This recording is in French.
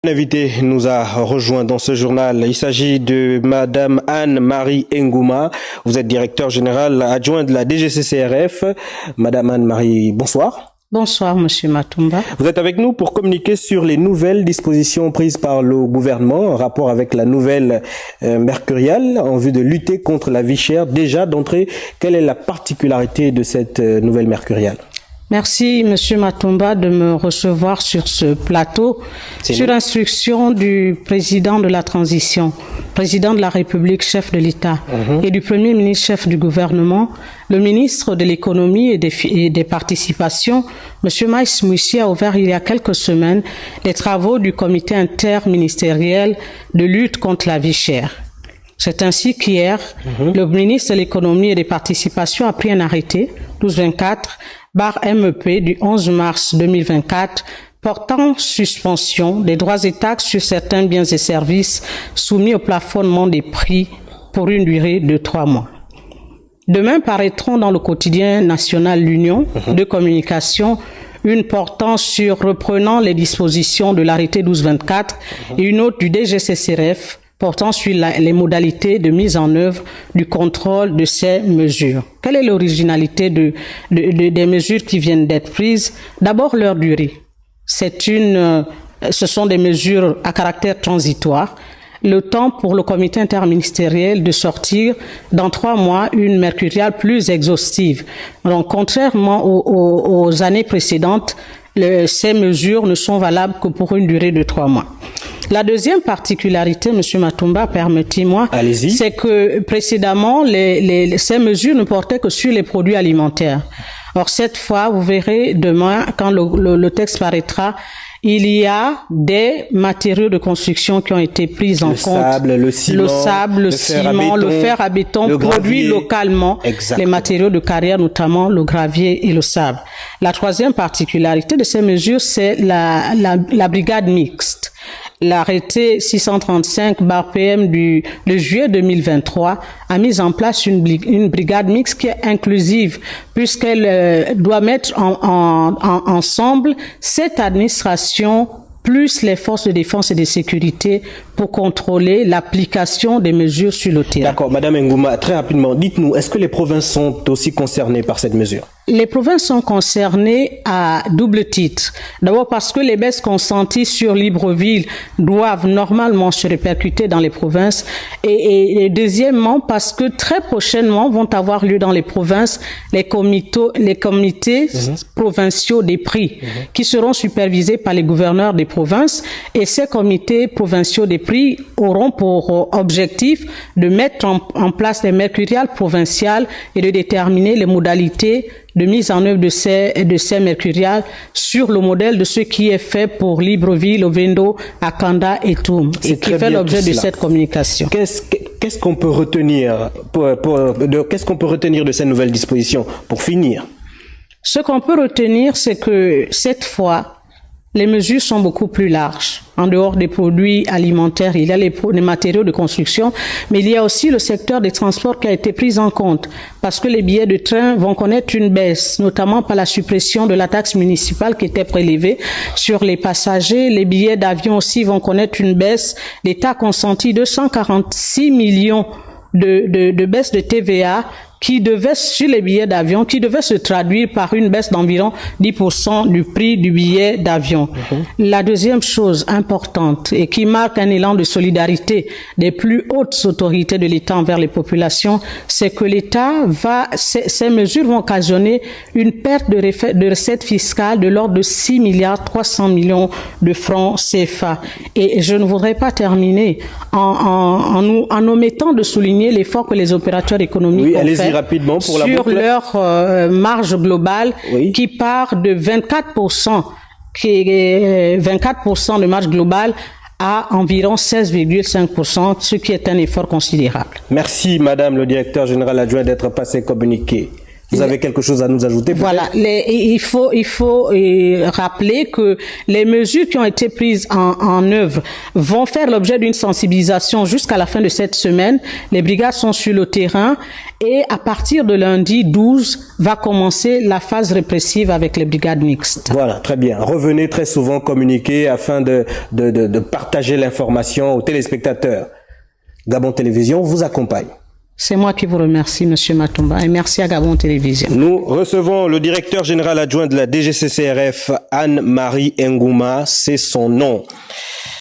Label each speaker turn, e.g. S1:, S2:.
S1: L'invité nous a rejoint dans ce journal. Il s'agit de Madame Anne-Marie Ngouma. Vous êtes directeur général adjoint de la DGCCRF. Madame Anne-Marie, bonsoir.
S2: Bonsoir, Monsieur Matumba.
S1: Vous êtes avec nous pour communiquer sur les nouvelles dispositions prises par le gouvernement en rapport avec la nouvelle mercuriale en vue de lutter contre la vie chère. Déjà d'entrée, quelle est la particularité de cette nouvelle mercuriale?
S2: Merci, Monsieur Matumba, de me recevoir sur ce plateau sur instruction du président de la transition, président de la République, chef de l'État, et du premier ministre, chef du gouvernement. Le ministre de l'économie et des participations, Monsieur Maïs Moussi, a ouvert il y a quelques semaines les travaux du comité interministériel de lutte contre la vie chère. C'est ainsi qu'hier, le ministre de l'économie et des participations a pris un arrêté 1224/MEP du 11 mars 2024 portant suspension des droits et taxes sur certains biens et services soumis au plafonnement des prix pour une durée de 3 mois. Demain paraîtront dans le quotidien national L'Union de communication une portant sur reprenant les dispositions de l'arrêté 1224 et une autre du DGCCRF portant sur les modalités de mise en œuvre du contrôle de ces mesures. Quelle est l'originalité des mesures qui viennent d'être prises? D'abord, leur durée. Ce sont des mesures à caractère transitoire. Le temps pour le comité interministériel de sortir dans 3 mois une mercuriale plus exhaustive. Donc, contrairement aux années précédentes, ces mesures ne sont valables que pour une durée de 3 mois. La deuxième particularité, Monsieur Matumba, permettez-moi, c'est que précédemment, ces mesures ne portaient que sur les produits alimentaires. Or, cette fois, vous verrez demain, quand le texte paraîtra, il y a des matériaux de construction qui ont été pris en compte. Le sable, le ciment, le fer à béton, produits localement, les matériaux de carrière, notamment le gravier et le sable. La troisième particularité de ces mesures, c'est la brigade mixte. L'arrêté 635/PM de juillet 2023 a mis en place une brigade mixte qui est inclusive puisqu'elle doit mettre ensemble cette administration plus les forces de défense et de sécurité pour contrôler l'application des mesures sur le terrain.
S1: D'accord, Madame Ngouma, très rapidement, dites-nous, est-ce que les provinces sont aussi concernées par cette mesure?
S2: Les provinces sont concernées à double titre. D'abord parce que les baisses consenties sur Libreville doivent normalement se répercuter dans les provinces. Et deuxièmement parce que très prochainement vont avoir lieu dans les provinces les comités provinciaux des prix qui seront supervisés par les gouverneurs des provinces. Et ces comités provinciaux des prix auront pour objectif de mettre en place les mercuriales provinciales et de déterminer les modalités de mise en œuvre de ces mercuriales sur le modèle de ce qui est fait pour Libreville, Ovendo, Akanda et Toum, et qui fait l'objet de cette communication.
S1: Qu'est-ce qu'on peut retenir qu'est-ce qu'on peut retenir de ces nouvelles dispositions pour finir?
S2: Ce qu'on peut retenir, c'est que cette fois, les mesures sont beaucoup plus larges. En dehors des produits alimentaires, il y a les matériaux de construction, mais il y a aussi le secteur des transports qui a été pris en compte parce que les billets de train vont connaître une baisse, notamment par la suppression de la taxe municipale qui était prélevée sur les passagers. Les billets d'avion aussi vont connaître une baisse. L'État a consenti 246 millions de baisse de TVA qui devait, sur les billets d'avion, qui devait se traduire par une baisse d'environ 10% du prix du billet d'avion. La deuxième chose importante et qui marque un élan de solidarité des plus hautes autorités de l'État envers les populations, c'est que ces mesures vont occasionner une perte de recettes fiscales de l'ordre de 6,3 milliards de francs CFA. Et je ne voudrais pas terminer en omettant de souligner l'effort que les opérateurs économiques ont fait
S1: rapidement pour
S2: sur leur marge globale qui part de 24%, qui est 24% de marge globale à environ 16,5%, ce qui est un effort considérable.
S1: Merci Madame le directeur général adjoint d'être passé communiqué. Vous avez quelque chose à nous ajouter?
S2: Voilà, il faut rappeler que les mesures qui ont été prises en œuvre vont faire l'objet d'une sensibilisation jusqu'à la fin de cette semaine. Les brigades sont sur le terrain et à partir de lundi 12 va commencer la phase répressive avec les brigades mixtes.
S1: Voilà, très bien. Revenez très souvent communiquer afin de partager l'information aux téléspectateurs. Gabon Télévision vous accompagne.
S2: C'est moi qui vous remercie, Monsieur Matumba, et merci à Gabon Télévision.
S1: Nous recevons le directeur général adjoint de la DGCCRF, Anne-Marie Ngouma, c'est son nom.